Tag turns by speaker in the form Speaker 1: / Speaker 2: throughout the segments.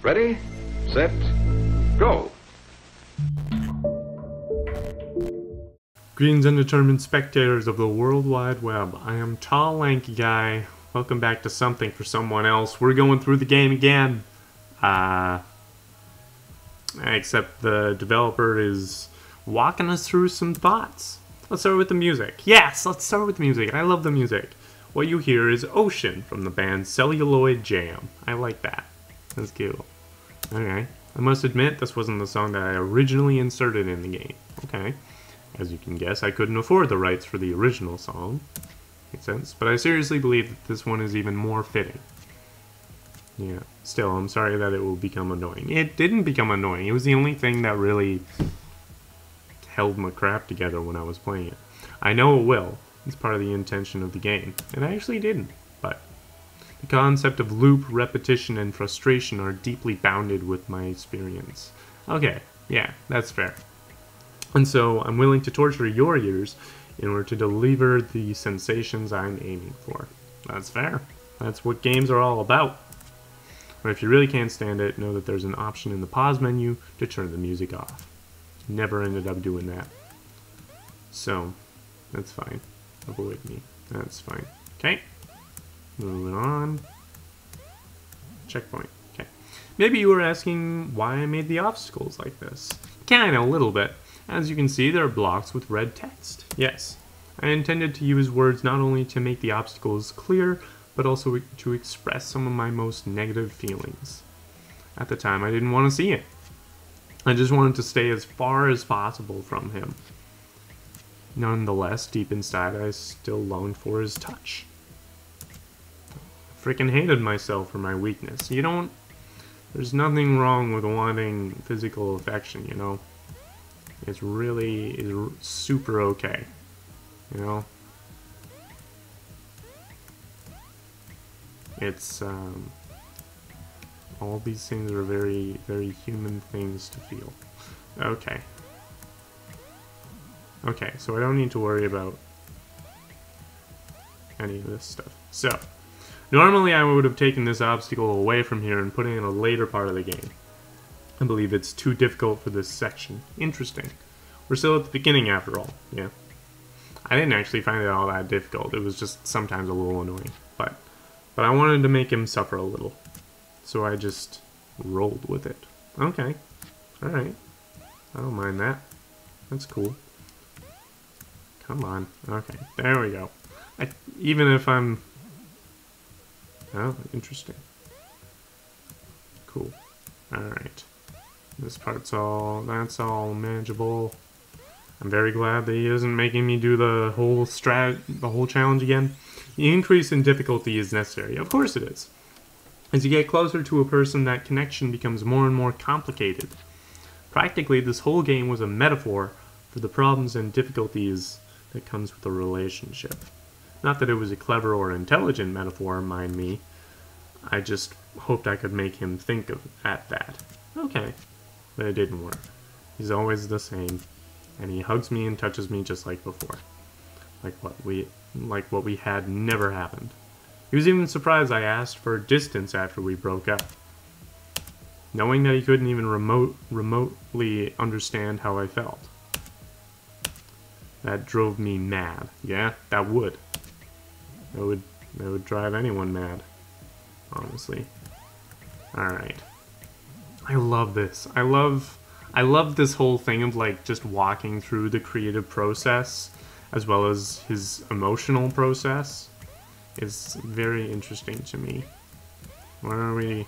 Speaker 1: Ready, set, go.
Speaker 2: Greetings undetermined spectators of the World Wide Web. I am Tall Lanky Guy. Welcome back to Something for Someone Else. We're going through the game again. Except the developer is walking us through some thoughts. Let's start with the music. Yes, let's start with the music. I love the music. What you hear is Ocean from the band Celluloid Jam. I like that. That's cool. Okay. I must admit, this wasn't the song that I originally inserted in the game. Okay. As you can guess, I couldn't afford the rights for the original song. Makes sense. But I seriously believe that this one is even more fitting. Yeah. Still, I'm sorry that it will become annoying. It didn't become annoying. It was the only thing that really held my crap together when I was playing it. I know it will. It's part of the intention of the game. And I actually didn't. But the concept of loop, repetition, and frustration are deeply bounded with my experience. Okay. Yeah, that's fair. And so, I'm willing to torture your ears in order to deliver the sensations I'm aiming for. That's fair. That's what games are all about. Or if you really can't stand it, know that there's an option in the pause menu to turn the music off. Never ended up doing that. So, that's fine. Avoid me. That's fine. Okay. Moving on. Checkpoint. Okay. Maybe you were asking why I made the obstacles like this. Kinda, a little bit. As you can see, there are blocks with red text. Yes, I intended to use words not only to make the obstacles clear, but also to express some of my most negative feelings. At the time, I didn't want to see it. I just wanted to stay as far as possible from him. Nonetheless, deep inside, I still longed for his touch. I freaking hated myself for my weakness. There's nothing wrong with wanting physical affection, you know? It's really super okay, you know? It's, all these things are very, very human things to feel. Okay. Okay, so I don't need to worry about any of this stuff. So, normally I would have taken this obstacle away from here and put it in a later part of the game. I believe it's too difficult for this section. Interesting. We're still at the beginning after all, yeah. I didn't actually find it all that difficult. It was just sometimes a little annoying. But I wanted to make him suffer a little. So I just rolled with it. Okay. Alright. I don't mind that. That's cool. Come on. Okay. There we go. Even if I'm... Oh, interesting. Cool. Alright. This part's that's all manageable. I'm very glad that he isn't making me do the whole challenge again. The increase in difficulty is necessary. Of course it is. As you get closer to a person, that connection becomes more and more complicated. Practically, this whole game was a metaphor for the problems and difficulties that comes with a relationship. Not that it was a clever or intelligent metaphor, mind me. I just hoped I could make him think of at that. Okay. But it didn't work. He's always the same, and he hugs me and touches me just like before. Like what we had never happened. He was even surprised I asked for distance after we broke up. Knowing that he couldn't even remotely understand how I felt. That drove me mad. Yeah, that would. That would drive anyone mad. Honestly. Alright. I love this. I love this whole thing of like just walking through the creative process as well as his emotional process. It's very interesting to me. Where are we?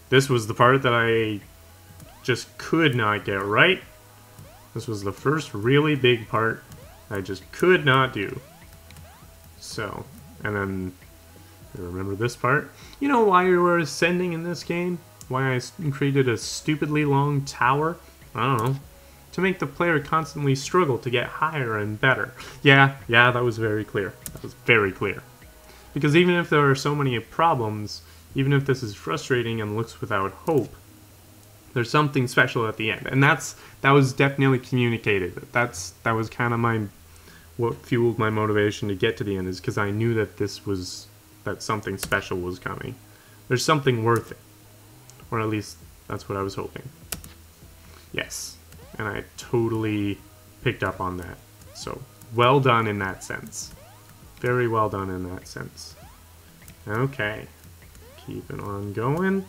Speaker 2: This was the part that I just could not get right. This was the first really big part I just could not do. So, and then you remember this part? You know why you were ascending in this game? Why I created a stupidly long tower? I don't know. To make the player constantly struggle to get higher and better. Yeah, that was very clear. That was very clear. Because even if there are so many problems, even if this is frustrating and looks without hope, there's something special at the end. And that was definitely communicated. That was kind of what fueled my motivation to get to the end, is because I knew that something special was coming. There's something worth it. Or at least That's what I was hoping. Yes. And I totally picked up on that. So, well done in that sense. Very well done in that sense. Okay. Keeping on going.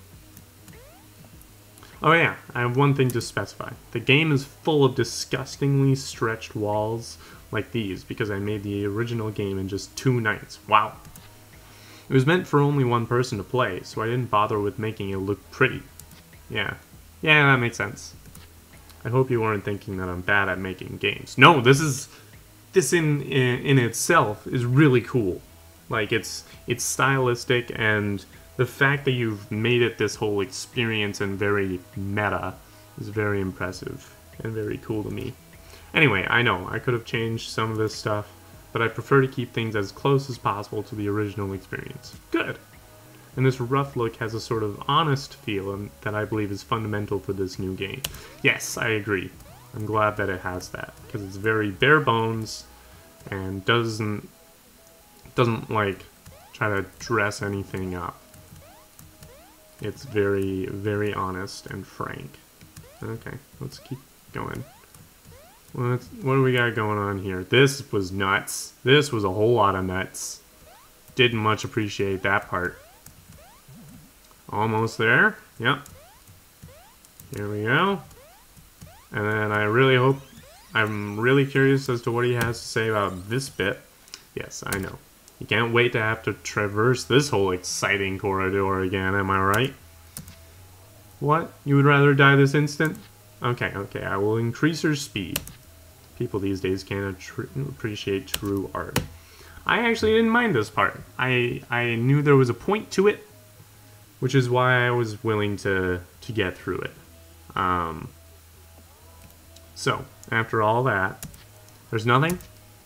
Speaker 2: Oh yeah, I have one thing to specify. The game is full of disgustingly stretched walls like these because I made the original game in just 2 nights. Wow. It was meant for only one person to play, so I didn't bother with making it look pretty. Yeah. Yeah, that makes sense. I hope you weren't thinking that I'm bad at making games. No, this in itself is really cool. Like, it's stylistic, and the fact that you've made it this whole experience and very meta is very impressive and very cool to me. Anyway, I know, I could have changed some of this stuff, but I prefer to keep things as close as possible to the original experience. Good! And this rough look has a sort of honest feel that I believe is fundamental for this new game. Yes, I agree. I'm glad that it has that, because it's very bare bones and doesn't like try to dress anything up. It's very, very honest and frank. Okay, let's keep going. What do we got going on here? This was nuts. This was a whole lot of nuts. Didn't much appreciate that part. Almost there. Yep. Here we go. And then I'm really curious as to what he has to say about this bit. Yes, I know. You can't wait to have to traverse this whole exciting corridor again, am I right? What? You would rather die this instant? Okay, I will increase your speed. People these days can't appreciate true art. I actually didn't mind this part. I knew there was a point to it, which is why I was willing to get through it. So, after all that, there's nothing?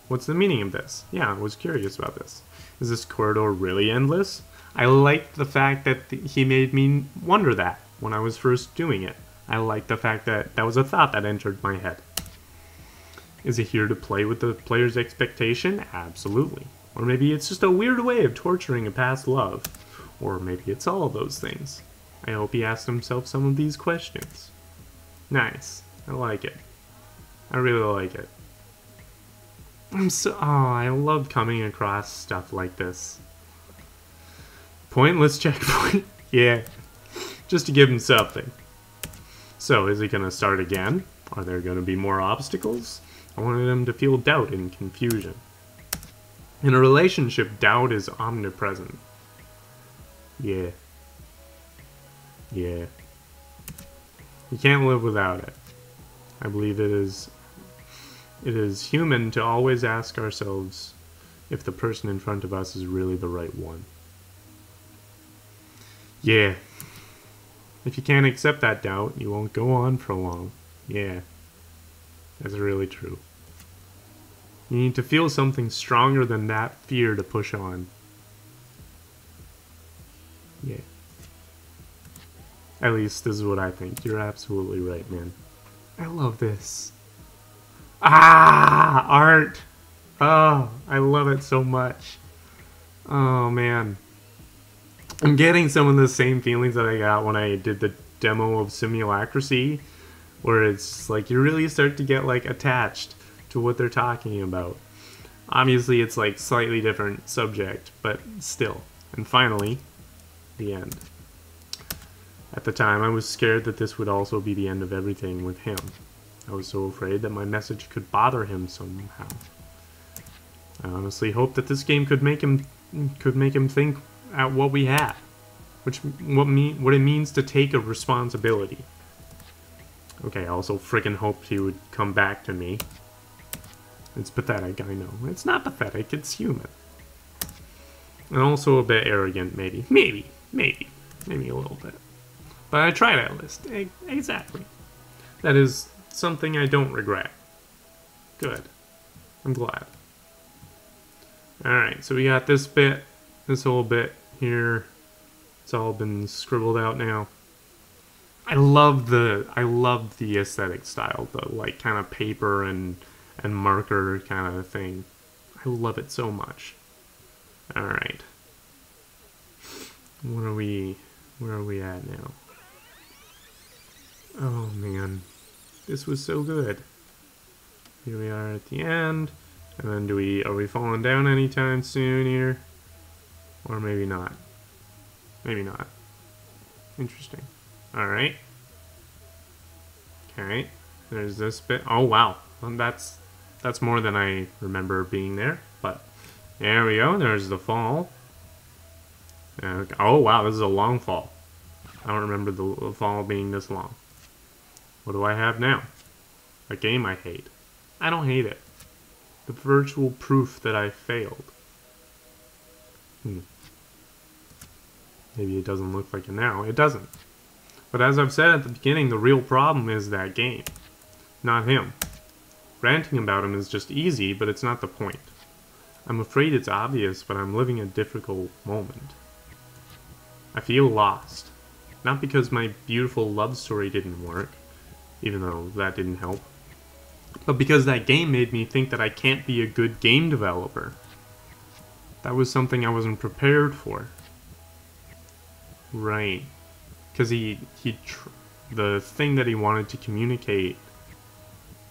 Speaker 2: What's the meaning of this? Yeah, I was curious about this. Is this corridor really endless? I liked the fact that he made me wonder that when I was first doing it. I liked the fact that that was a thought that entered my head. Is it here to play with the player's expectation? Absolutely. Or maybe it's just a weird way of torturing a past love. Or maybe it's all of those things. I hope he asked himself some of these questions. Nice. I like it. I really like it. I love coming across stuff like this. Pointless checkpoint? Yeah. Just to give him something. So, is he gonna start again? Are there gonna be more obstacles? I wanted him to feel doubt and confusion. In a relationship, doubt is omnipresent. Yeah. Yeah. You can't live without it. I believe it is human to always ask ourselves if the person in front of us is really the right one. Yeah. If you can't accept that doubt, you won't go on for long. Yeah. That's really true. You need to feel something stronger than that fear to push on. Yeah. At least this is what I think. You're absolutely right, man. I love this. Ah! Art! Oh, I love it so much. Oh, man. I'm getting some of the same feelings that I got when I did the demo of Simulacracy, where it's like you really start to get like attached to what they're talking about. Obviously, it's like slightly different subject, but still. And finally, the end. At the time, I was scared that this would also be the end of everything with him. I was so afraid that my message could bother him somehow. I honestly hoped that this game could make him think at what we had, what it means to take a responsibility. Okay, I also freaking hoped he would come back to me. It's pathetic, I know. It's not pathetic, it's human. And also a bit arrogant, maybe. Maybe a little bit. But I tried at least. Exactly. That is something I don't regret. Good. I'm glad. Alright, so we got this bit, this whole bit here. It's all been scribbled out now. I love the aesthetic style, the like kind of paper and marker kind of thing. I love it so much. Alright. Where are we at now? Oh man, this was so good. Here we are at the end. And then are we falling down anytime soon here? Or maybe not. Maybe not. Interesting. Alright. Okay. There's this bit. Oh wow. Well, that's more than I remember being there. But there we go. There's the fall. Oh wow, this is a long fall. I don't remember the fall being this long. What do I have now? A game I hate. I don't hate it. The virtual proof that I failed. Maybe it doesn't look like it now. It doesn't. But as I've said at the beginning, the real problem is that game, not him. Ranting about him is just easy, but it's not the point. I'm afraid it's obvious, but I'm living a difficult moment. I feel lost. Not because my beautiful love story didn't work, even though that didn't help, but because that game made me think that I can't be a good game developer. That was something I wasn't prepared for. Right. Because the thing that he wanted to communicate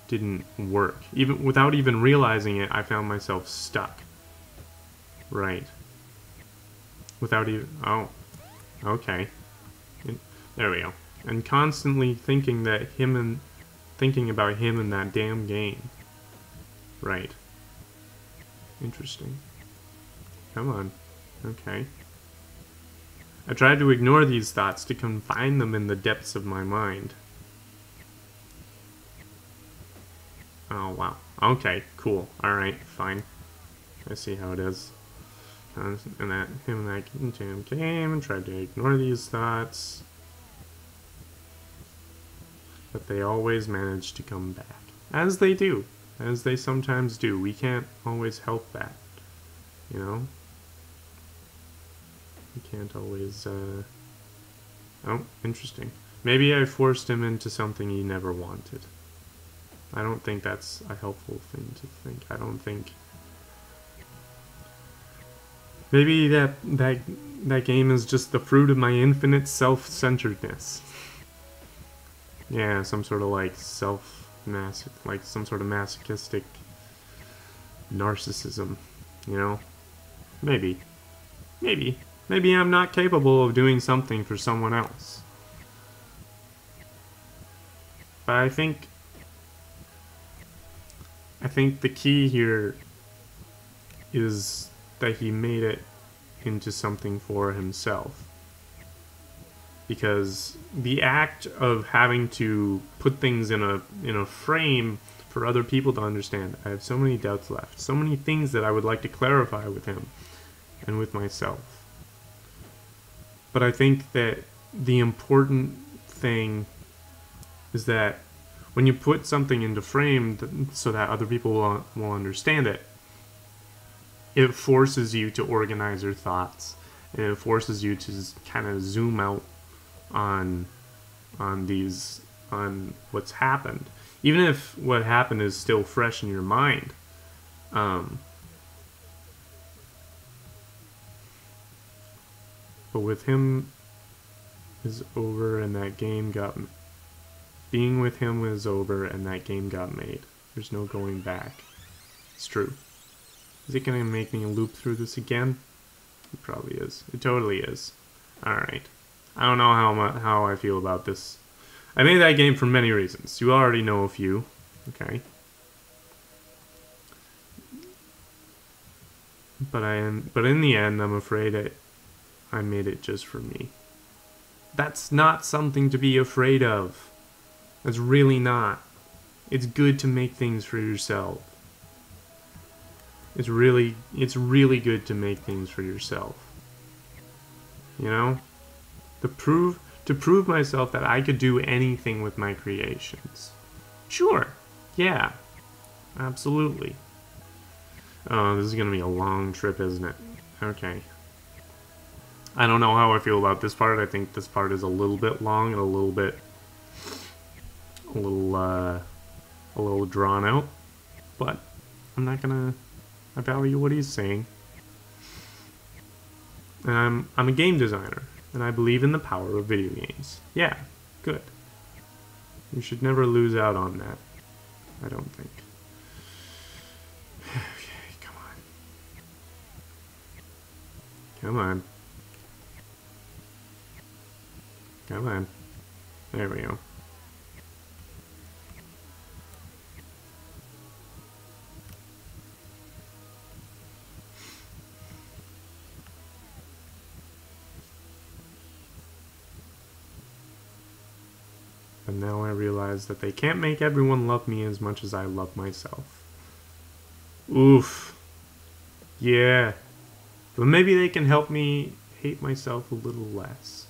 Speaker 2: didn't work. Even without even realizing it, I found myself stuck. Right. Without even... Oh. Okay. There we go. And constantly thinking about him in that damn game. Right. Interesting. Come on. Okay. I tried to ignore these thoughts, to confine them in the depths of my mind. Oh, wow. Okay, cool. Alright, fine. I see how it is. And that jam came and tried to ignore these thoughts. But they always manage to come back. As they do. As they sometimes do. We can't always help that. You know? We can't always, Oh, interesting. Maybe I forced him into something he never wanted. I don't think that's a helpful thing to think. I don't think... Maybe that game is just the fruit of my infinite self-centeredness. Yeah, some sort of like like some sort of masochistic narcissism, you know? Maybe. Maybe. Maybe I'm not capable of doing something for someone else. But I think the key here is that he made it into something for himself. Because the act of having to put things in a frame for other people to understand, I have so many doubts left. So many things that I would like to clarify with him and with myself. But I think that the important thing is that when you put something into frame so that other people will understand it, it forces you to organize your thoughts, and it forces you to kind of zoom out on what's happened, even if what happened is still fresh in your mind. But with him is over, and that game got... Being with him was over, and that game got made. There's no going back. It's true. Is it gonna make me loop through this again? It probably is. It totally is. Alright. I don't know how I feel about this. I made that game for many reasons. You already know a few. Okay. But in the end, I'm afraid I made it just for me. That's not something to be afraid of. That's really not. It's good to make things for yourself. It's really good to make things for yourself. You know? To prove myself that I could do anything with my creations. Sure. Yeah. Absolutely. Oh, this is gonna be a long trip, isn't it? Okay. I don't know how I feel about this part. I think this part is a little bit long and a little drawn out. But I'm not gonna... I value what he's saying. And I'm a game designer, and I believe in the power of video games. Yeah, good. You should never lose out on that. I don't think. Okay, come on. Come on. Come on. There we go. But now I realize that they can't make everyone love me as much as I love myself. Oof. Yeah. But maybe they can help me hate myself a little less.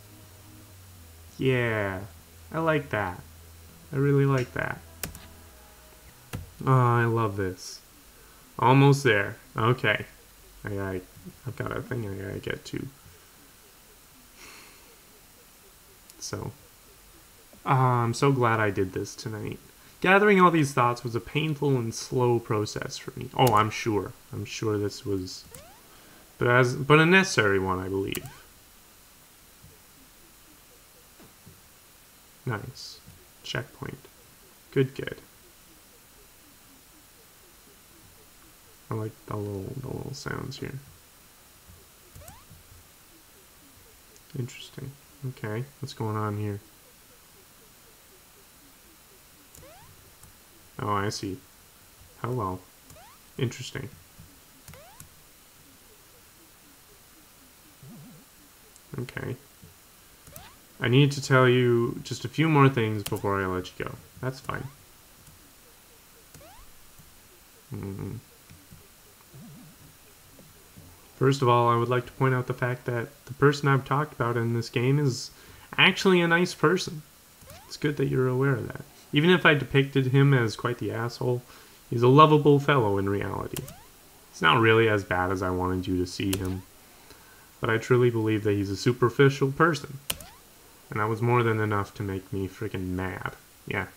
Speaker 2: Yeah. I like that. I really like that. Oh, I love this. Almost there. Okay. I've got a thing I gotta get to. So. I'm so glad I did this tonight. Gathering all these thoughts was a painful and slow process for me. Oh, I'm sure. I'm sure this was... But a necessary one, I believe. Nice. Checkpoint. Good, good. I like the little sounds here. Interesting. Okay, what's going on here? Oh, I see. Hello. Interesting. Okay. I need to tell you just a few more things before I let you go. That's fine. First of all, I would like to point out the fact that the person I've talked about in this game is actually a nice person. It's good that you're aware of that. Even if I depicted him as quite the asshole, he's a lovable fellow in reality. He's not really as bad as I wanted you to see him, but I truly believe that he's a superficial person. And that was more than enough to make me freaking mad. Yeah.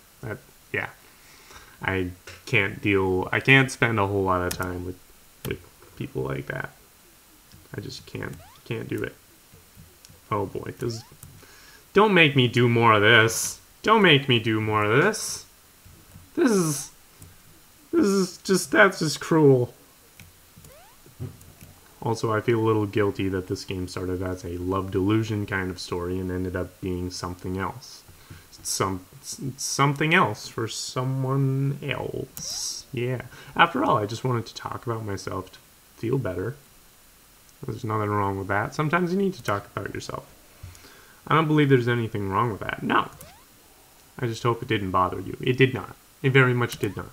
Speaker 2: I can't spend a whole lot of time with people like that. I just can't do it. Oh boy, don't make me do more of this. Don't make me do more of this. That's just cruel. Also, I feel a little guilty that this game started as a love delusion kind of story and ended up being something else. Something else for someone else. Yeah. After all, I just wanted to talk about myself to feel better. There's nothing wrong with that. Sometimes you need to talk about yourself. I don't believe there's anything wrong with that. No. I just hope it didn't bother you. It did not. It very much did not.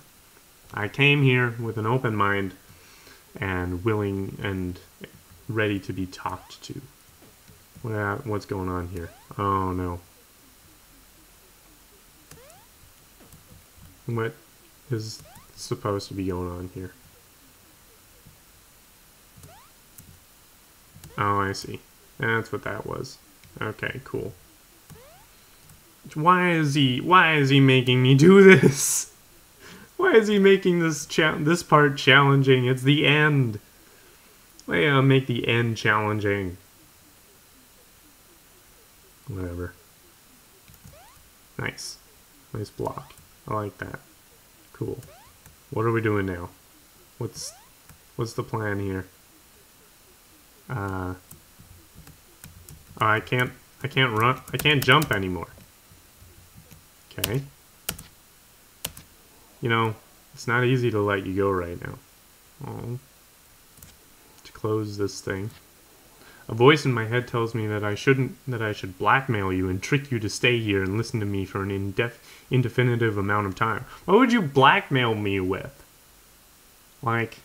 Speaker 2: I came here with an open mind and willing and ready to be talked to. What's going on here? Oh no. What is supposed to be going on here? Oh, I see. That's what that was. Okay, cool. Why is he making me do this? Why is he making this part challenging? It's the end. Why make the end challenging? Whatever. Nice. Nice block. I like that. Cool. What are we doing now? What's the plan here? Oh, I can't run. I can't jump anymore. Okay. You know, it's not easy to let you go right now. Oh. To close this thing. A voice in my head tells me that I should blackmail you and trick you to stay here and listen to me for an indefinitive amount of time. What would you blackmail me with? Like,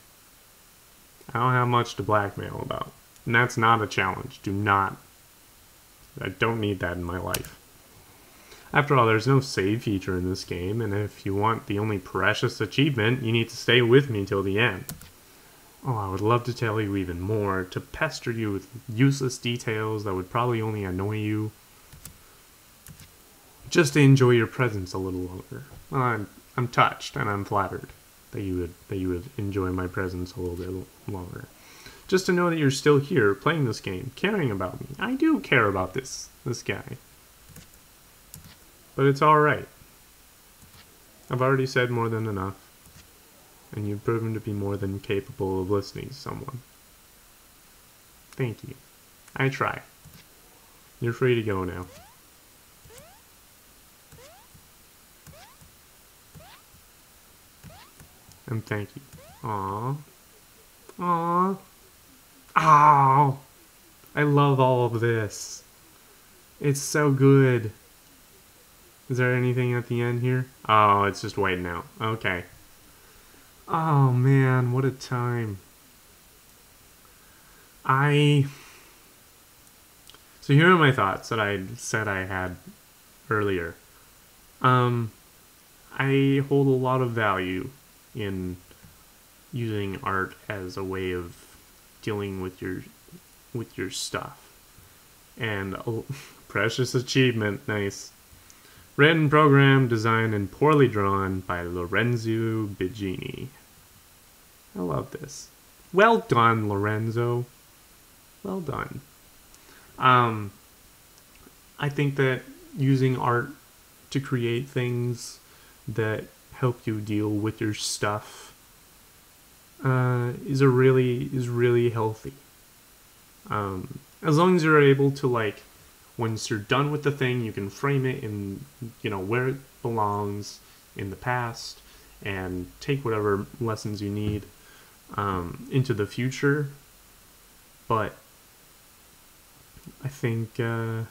Speaker 2: I don't have much to blackmail about. And that's not a challenge. I don't need that in my life. After all, there's no save feature in this game, and if you want the only precious achievement, you need to stay with me till the end. Oh, I would love to tell you even more, to pester you with useless details that would probably only annoy you. Just to enjoy your presence a little longer. Well, I'm touched and I'm flattered that you would enjoy my presence a little bit longer. Just to know that you're still here, playing this game, caring about me. I do care about this guy. But it's alright. I've already said more than enough, and you've proven to be more than capable of listening to someone. Thank you. I try. You're free to go now. And thank you. Aww. Aww. Ow! I love all of this. It's so good. Is there anything at the end here? Oh, it's just waiting out. Okay. Oh man, what a time. So here are my thoughts that I said I had earlier. I hold a lot of value in using art as a way of dealing with your stuff. And a precious achievement, nice. Written, programmed, designed, and poorly drawn by Lorenzo Bigini. I love this. Well done, Lorenzo. Well done. I think that using art to create things that help you deal with your stuff is really healthy. As long as you're able to, like, once you're done with the thing, you can frame it in, where it belongs in the past and take whatever lessons you need into the future. But I think this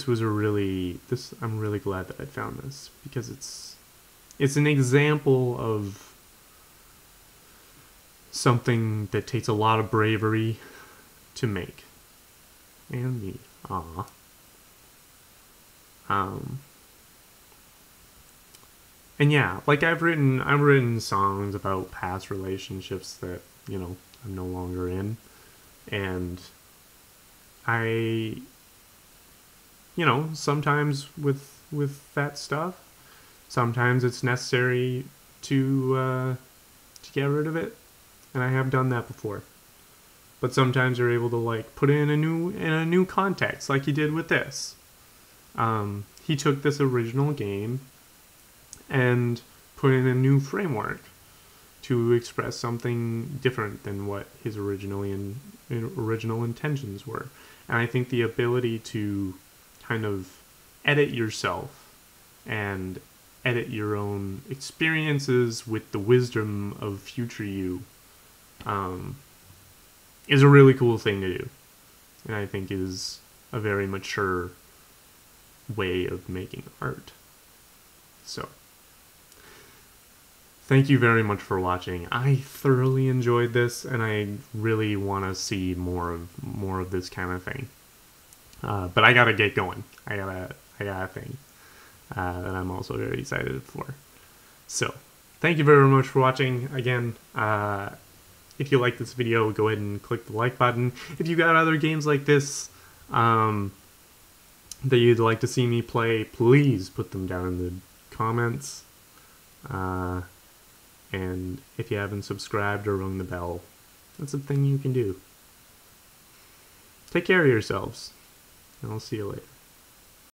Speaker 2: was I'm really glad that I found this, because it's an example of something that takes a lot of bravery to make. And me. Aw. And yeah, like I've written songs about past relationships that, I'm no longer in. And I, sometimes with that stuff, sometimes it's necessary to get rid of it. And I have done that before. But sometimes you're able to, like, put it in a new context, like he did with this. He took this original game and put in a new framework to express something different than what his original intentions were. And I think the ability to kind of edit yourself and edit your own experiences with the wisdom of future you is a really cool thing to do. And I think is a very mature way of making art. So, thank you very much for watching. I thoroughly enjoyed this, and I really want to see more of this kind of thing. But I gotta get going. I got a thing that I'm also very excited for. So, thank you very much for watching. Again, if you like this video, go ahead and click the like button. If you got other games like this that you'd like to see me play, please put them down in the comments. And if you haven't subscribed or rung the bell, that's a thing you can do. Take care of yourselves, and I'll see you later.